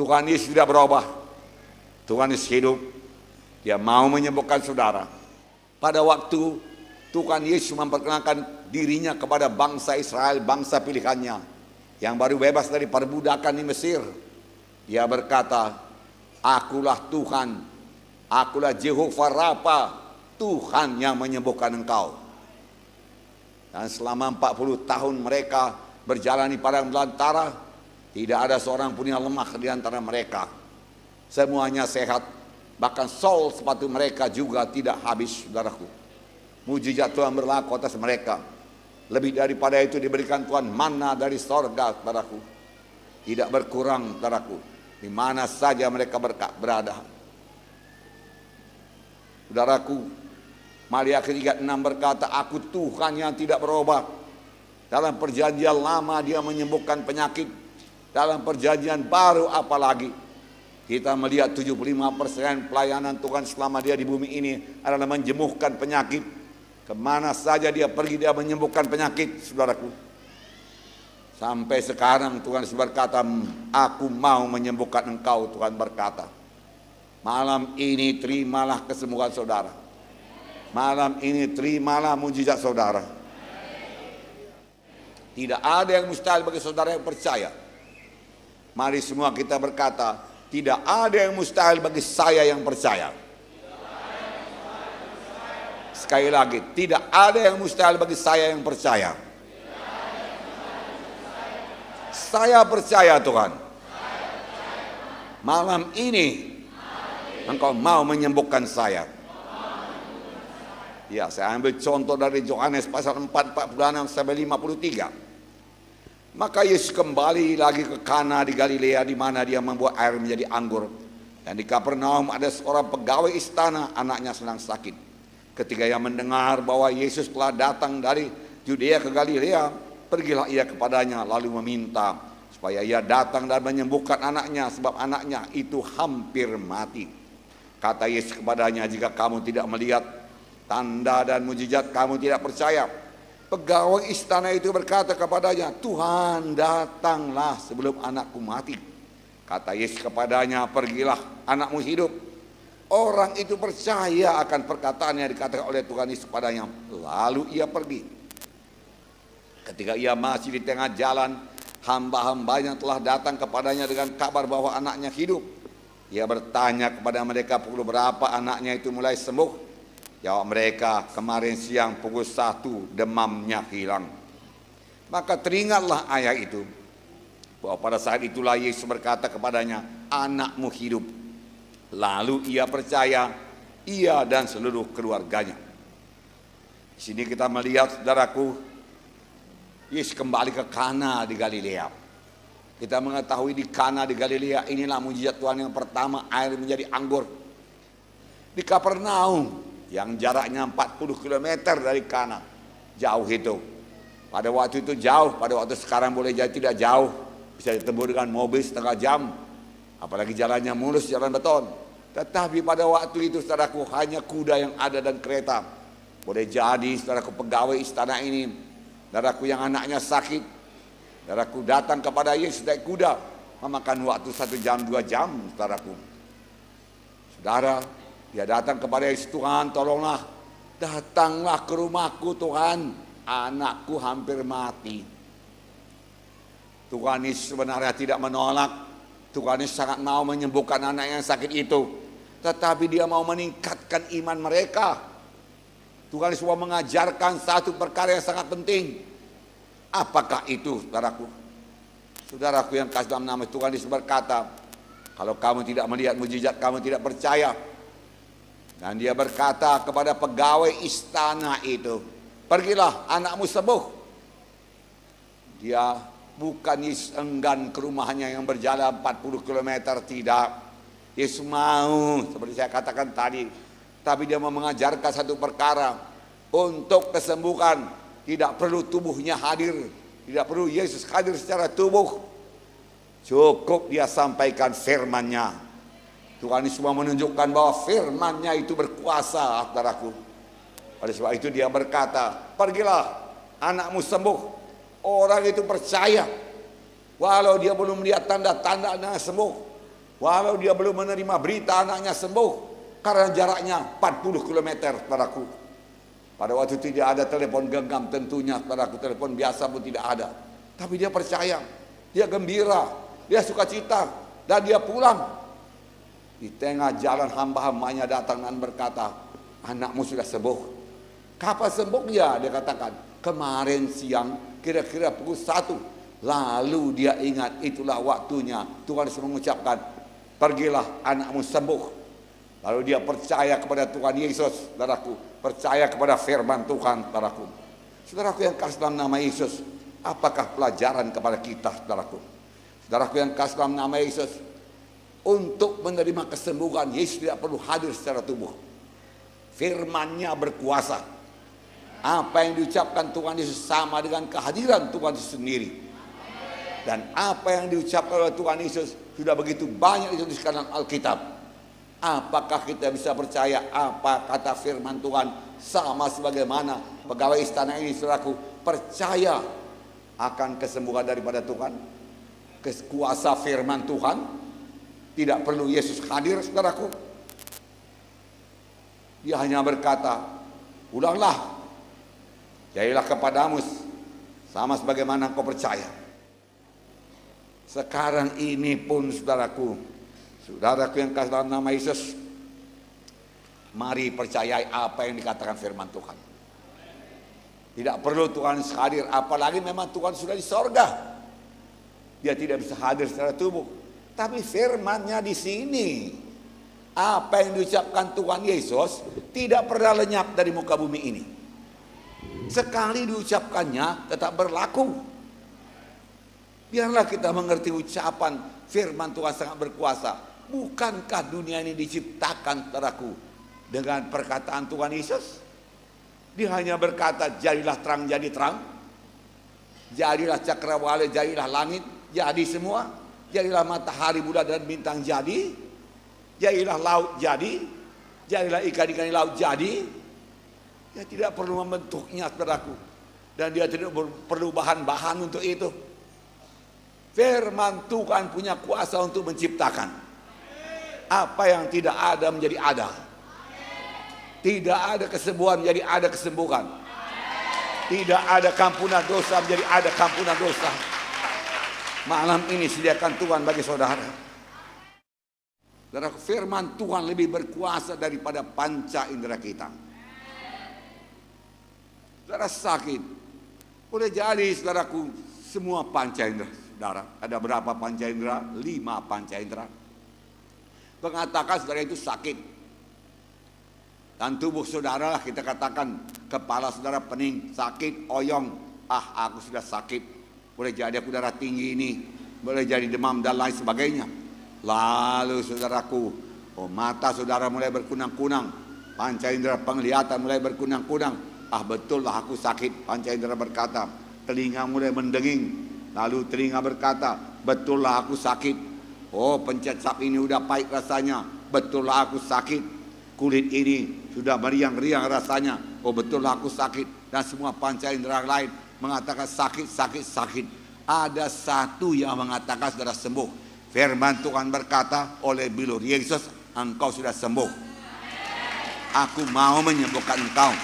Tuhan Yesus tidak berubah. Tuhan Yesus hidup. Dia mau menyembuhkan saudara. Pada waktu Tuhan Yesus memperkenalkan dirinya kepada bangsa Israel, bangsa pilihannya, yang baru bebas dari perbudakan di Mesir, dia berkata, akulah Tuhan, akulah Jehovah Rafa, Tuhan yang menyembuhkan engkau. Dan selama 40 tahun mereka berjalan di padang belantara, tidak ada seorang pun yang lemah di antara mereka. Semuanya sehat, bahkan sol sepatu mereka juga tidak habis, saudaraku. Mujizat Tuhan berlaku atas mereka. Lebih daripada itu diberikan Tuhan mana dari sorga, saudaraku. Tidak berkurang, saudaraku. Di mana saja mereka berada. Saudaraku, Maria 3:6 berkata, aku Tuhan yang tidak berubah. Dalam perjanjian lama dia menyembuhkan penyakit. Dalam perjanjian baru apalagi. Kita melihat 75% pelayanan Tuhan selama dia di bumi ini adalah menyembuhkan penyakit. Kemana saja dia pergi dia menyembuhkan penyakit, saudaraku. Sampai sekarang Tuhan berkata, aku mau menyembuhkan engkau, Tuhan berkata. Malam ini terimalah kesembuhan saudara. Malam ini terimalah mujizat saudara. Tidak ada yang mustahil bagi saudara yang percaya. Mari semua kita berkata, tidak ada yang mustahil bagi saya yang percaya. Sekali lagi, tidak ada yang mustahil bagi saya yang percaya. Saya percaya Tuhan. Malam ini engkau mau menyembuhkan saya. Ya, saya ambil contoh dari Yohanes pasal 4:46 sampai 53. Maka Yesus kembali lagi ke Kana di Galilea, di mana dia membuat air menjadi anggur. Dan di Kapernaum ada seorang pegawai istana, anaknya sedang sakit. Ketika ia mendengar bahwa Yesus telah datang dari Yudea ke Galilea, pergilah ia kepadanya lalu meminta supaya ia datang dan menyembuhkan anaknya, sebab anaknya itu hampir mati. Kata Yesus kepadanya, jika kamu tidak melihat tanda dan mujizat, kamu tidak percaya. Pegawai istana itu berkata kepadanya, Tuhan, datanglah sebelum anakku mati. Kata Yesus kepadanya, pergilah, anakmu hidup. Orang itu percaya akan perkataan yang dikatakan oleh Tuhan Yesus kepadanya. Lalu ia pergi. Ketika ia masih di tengah jalan, hamba-hambanya telah datang kepadanya dengan kabar bahwa anaknya hidup. Ia bertanya kepada mereka pukul berapa anaknya itu mulai sembuh. Jawab mereka, kemarin siang pukul 1 demamnya hilang. Maka teringatlah ayah itu, bahwa pada saat itulah Yesus berkata kepadanya, anakmu hidup. Lalu ia percaya, ia dan seluruh keluarganya. Di sini kita melihat, saudaraku, Yesus kembali ke Kana di Galilea. Kita mengetahui di Kana di Galilea inilah mujizat Tuhan yang pertama, air menjadi anggur. Di Kapernaum yang jaraknya 40 km dari Kana, jauh itu. Pada waktu itu jauh, pada waktu sekarang boleh jadi tidak jauh, bisa ditempuh dengan mobil setengah jam, apalagi jalannya mulus, jalan beton. Tetapi pada waktu itu, saudaraku, hanya kuda yang ada dan kereta. Boleh jadi, saudaraku, pegawai istana ini, saudaraku yang anaknya sakit, saudaraku datang kepada Yesus naik kuda, memakan waktu 1 jam 2 jam, saudaraku. Saudara, dia datang kepada Yesus, Tuhan tolonglah, datanglah ke rumahku Tuhan, anakku hampir mati. Tuhan Yesus sebenarnya tidak menolak, Tuhan Yesus sangat mau menyembuhkan anak yang sakit itu. Tetapi dia mau meningkatkan iman mereka. Tuhan Yesus mau mengajarkan satu perkara yang sangat penting. Apakah itu, saudaraku? Saudaraku yang kasih dalam nama Tuhan Yesus berkata, kalau kamu tidak melihat mujizat, kamu tidak percaya. Dan dia berkata kepada pegawai istana itu, pergilah, anakmu sembuh. Dia bukan Yesus enggan ke rumahnya yang berjalan 40 km, tidak. Yesus mau, seperti saya katakan tadi. Tapi dia mau mengajarkan satu perkara. Untuk kesembuhan, tidak perlu tubuhnya hadir. Tidak perlu Yesus hadir secara tubuh. Cukup dia sampaikan firman-Nya. Tuhan Yesus menunjukkan bahwa firman-Nya itu berkuasa, saudaraku. Oleh sebab itu dia berkata, pergilah, anakmu sembuh. Orang itu percaya. Walau dia belum melihat tanda-tanda anaknya sembuh. Walau dia belum menerima berita anaknya sembuh, karena jaraknya 40 km, saudaraku. Pada waktu itu tidak ada telepon genggam tentunya, saudaraku, telepon biasa pun tidak ada. Tapi dia percaya, dia gembira, dia sukacita, dan dia pulang. Di tengah jalan hamba-hambanya datang dan berkata, anakmu sudah sembuh. Kapan sembuhnya? Dia katakan, kemarin siang kira-kira pukul 1. Lalu dia ingat itulah waktunya Tuhan Yesus mengucapkan, pergilah anakmu sembuh. Lalu dia percaya kepada Tuhan Yesus, saudaraku, percaya kepada firman Tuhan, saudaraku. Saudaraku yang kasih dalam nama Yesus, apakah pelajaran kepada kita, saudaraku? Saudaraku yang kasih dalam nama Yesus, untuk menerima kesembuhan, Yesus tidak perlu hadir secara tubuh. Firman-Nya berkuasa. Apa yang diucapkan Tuhan Yesus sama dengan kehadiran Tuhan Yesus sendiri. Dan apa yang diucapkan oleh Tuhan Yesus sudah begitu banyak dituliskan dalam Alkitab. Apakah kita bisa percaya apa kata firman Tuhan sama sebagaimana pegawai istana ini, saudaraku, percaya akan kesembuhan daripada Tuhan, kuasa firman Tuhan. Tidak perlu Yesus hadir, saudaraku. Dia hanya berkata, ulanglah, jadilah kepadamu sama sebagaimana engkau percaya. Sekarang ini pun, saudaraku yang kasih dalam nama Yesus, mari percayai apa yang dikatakan firman Tuhan. Tidak perlu Tuhan hadir, apalagi memang Tuhan sudah di sorga. Dia tidak bisa hadir secara tubuh, tapi firman-Nya di sini. Apa yang diucapkan Tuhan Yesus tidak pernah lenyap dari muka bumi ini. Sekali diucapkannya tetap berlaku. Biarlah kita mengerti ucapan firman Tuhan sangat berkuasa. Bukankah dunia ini diciptakan, saudaraku, dengan perkataan Tuhan Yesus? Dia hanya berkata, jadilah terang, jadi terang. Jadilah cakrawala, jadilah langit, jadi semua. Jadilah matahari, bulan dan bintang, jadi. Jadilah laut, jadi. Jadilah ikan-ikan di laut, jadi. Dia tidak perlu membentuknya, saudaraku. Dan dia tidak perlu bahan-bahan untuk itu. Firman Tuhan punya kuasa untuk menciptakan. Apa yang tidak ada menjadi ada. Tidak ada kesembuhan menjadi ada kesembuhan. Tidak ada kampunan dosa menjadi ada kampunan dosa. Malam ini sediakan Tuhan bagi saudara. Saudara, firman Tuhan lebih berkuasa daripada panca indera kita. Saudara sakit, boleh jadi saudaraku semua panca indera. Saudara, ada berapa panca indera? 5 panca indera. Mengatakan saudara itu sakit. Dan tubuh saudara, kita katakan kepala saudara pening, sakit, oyong. Ah, aku sudah sakit. Boleh jadi aku darah tinggi ini, boleh jadi demam dan lain sebagainya. Lalu saudaraku, mata saudara mulai berkunang-kunang, panca indera penglihatan mulai berkunang-kunang. Ah, betul lah aku sakit, panca indera berkata. Telinga mulai mendenging, lalu telinga berkata, betul lah aku sakit. Oh, pencet sap ini udah pahit rasanya, betul lah aku sakit. Kulit ini sudah meriang-riang rasanya, oh betul lah aku sakit. Dan semua panca indera lain mengatakan sakit, sakit, sakit. Ada satu yang mengatakan saudara sembuh. Firman Tuhan berkata, oleh bilur Yesus engkau sudah sembuh. Aku mau menyembuhkan engkau.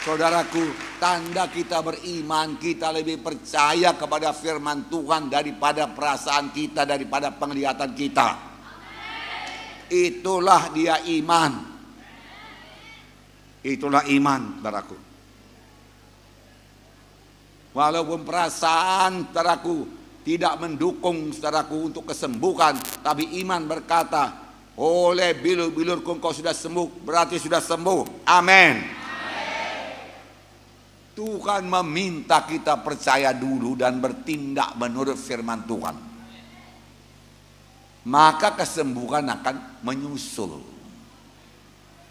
Saudaraku, tanda kita beriman, kita lebih percaya kepada firman Tuhan daripada perasaan kita, daripada penglihatan kita. Itulah dia iman. Itulah iman, saudaraku. Walaupun perasaan, saudaraku, tidak mendukung saudaraku untuk kesembuhan, tapi iman berkata, oleh bilur-bilurku engkau sudah sembuh, berarti sudah sembuh. Amin. Tuhan meminta kita percaya dulu dan bertindak menurut firman Tuhan. Maka kesembuhan akan menyusul.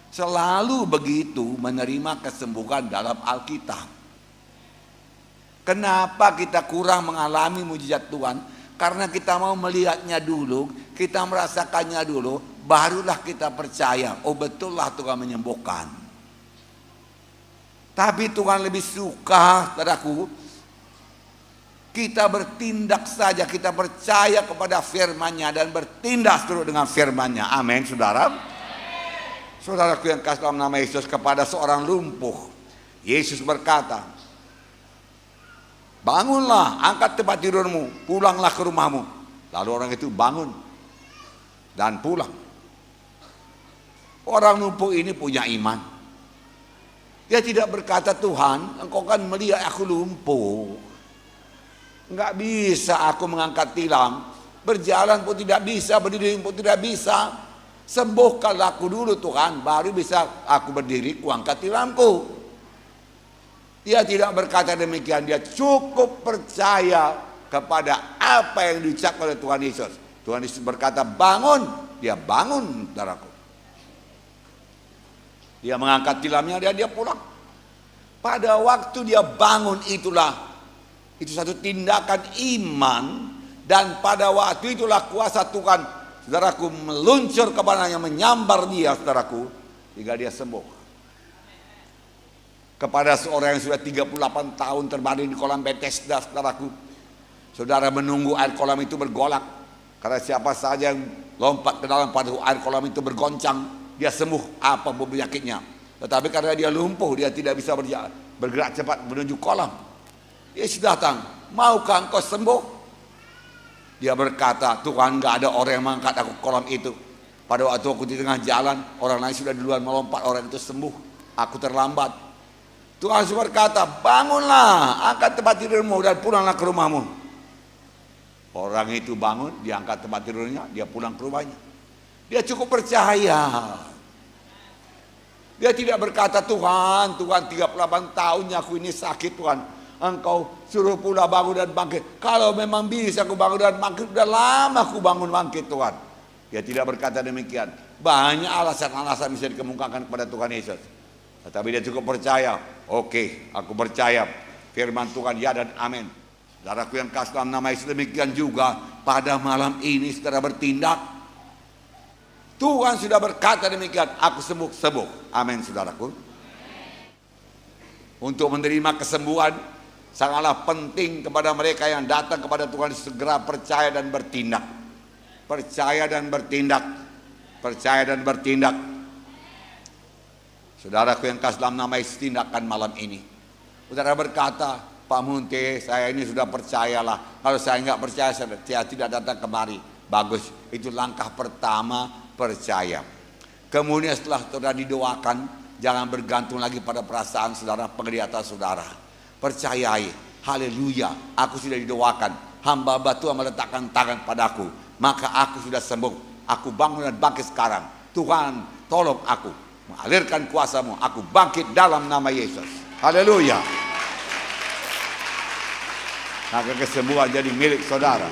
Selalu begitu menerima kesembuhan dalam Alkitab. Kenapa kita kurang mengalami mujizat Tuhan? Karena kita mau melihatnya dulu, kita merasakannya dulu, barulah kita percaya, oh betullah Tuhan menyembuhkan. Tapi Tuhan lebih suka, saudaraku, Kita bertindak saja, kita percaya kepada firman-Nya dan bertindak seturut dengan firman-Nya. Amin, saudara. Saudaraku yang kasih dalam nama Yesus, kepada seorang lumpuh, Yesus berkata, bangunlah, angkat tempat tidurmu, pulanglah ke rumahmu. Lalu orang itu bangun dan pulang. Orang lumpuh ini punya iman. Dia tidak berkata, Tuhan, engkau kan melihat aku lumpuh, enggak bisa aku mengangkat tilam, berjalan pun tidak bisa, berdiri pun tidak bisa. Sembuhkanlah aku dulu Tuhan, baru bisa aku berdiri, kuangkat tilamku. Dia tidak berkata demikian, dia cukup percaya kepada apa yang diucapkan oleh Tuhan Yesus. Tuhan Yesus berkata bangun, dia bangun, saudaraku. Dia mengangkat tilamnya, dia pulang. Pada waktu dia bangun itu satu tindakan iman, dan pada waktu itulah kuasa Tuhan, saudaraku, meluncur kepadanya, menyambar dia, saudaraku, hingga dia sembuh. Kepada seorang yang sudah 38 tahun terbaring di kolam Bethesda, saudaraku, saudara menunggu air kolam itu bergolak, karena siapa saja yang lompat ke dalam pada air kolam itu bergoncang, dia sembuh apapun penyakitnya. Tetapi karena dia lumpuh, dia tidak bisa bergerak cepat menuju kolam. Yesus datang, maukah engkau sembuh? Dia berkata, Tuhan, enggak ada orang yang mengangkat aku ke kolam itu. Pada waktu aku di tengah jalan, orang lain sudah duluan melompat, orang itu sembuh. Aku terlambat. Tuhan berkata, bangunlah, angkat tempat tidurmu dan pulanglah ke rumahmu. Orang itu bangun, dia angkat tempat tidurnya, dia pulang ke rumahnya. Dia cukup percaya. Dia tidak berkata, Tuhan 38 tahunnya aku ini sakit, Tuhan, engkau suruh pula bangun dan bangkit. Kalau memang bisa aku bangun dan bangkit, udah lama aku bangun bangkit, Tuhan. Dia tidak berkata demikian. Banyak alasan-alasan bisa dikemukakan kepada Tuhan Yesus. Tetapi dia cukup percaya. Oke, aku percaya firman Tuhan, ya dan amin. Saudaraku yang kasih dalam nama Yesus, demikian juga pada malam ini saudara bertindak. Tuhan sudah berkata demikian, aku sembuh. Amin, saudaraku. Untuk menerima kesembuhan sangatlah penting kepada mereka yang datang kepada Tuhan, segera percaya dan bertindak. Percaya dan bertindak. Percaya dan bertindak. Saudaraku yang kasih dalam nama Yesus, tindakan malam ini. Saudara berkata, Pak Munte, saya ini sudah percayalah. Kalau saya nggak percaya, saya tidak datang kemari. Bagus, itu langkah pertama, percaya. Kemudian setelah saudara didoakan, jangan bergantung lagi pada perasaan saudara, penglihatan saudara. Percayai, haleluya, aku sudah didoakan. Hamba Tuhan meletakkan tangan padaku, maka aku sudah sembuh. Aku bangun dan bangkit sekarang. Tuhan, tolong aku, mengalirkan kuasa-Mu, aku bangkit dalam nama Yesus. Haleluya. Maka kesembuhan jadi milik saudara.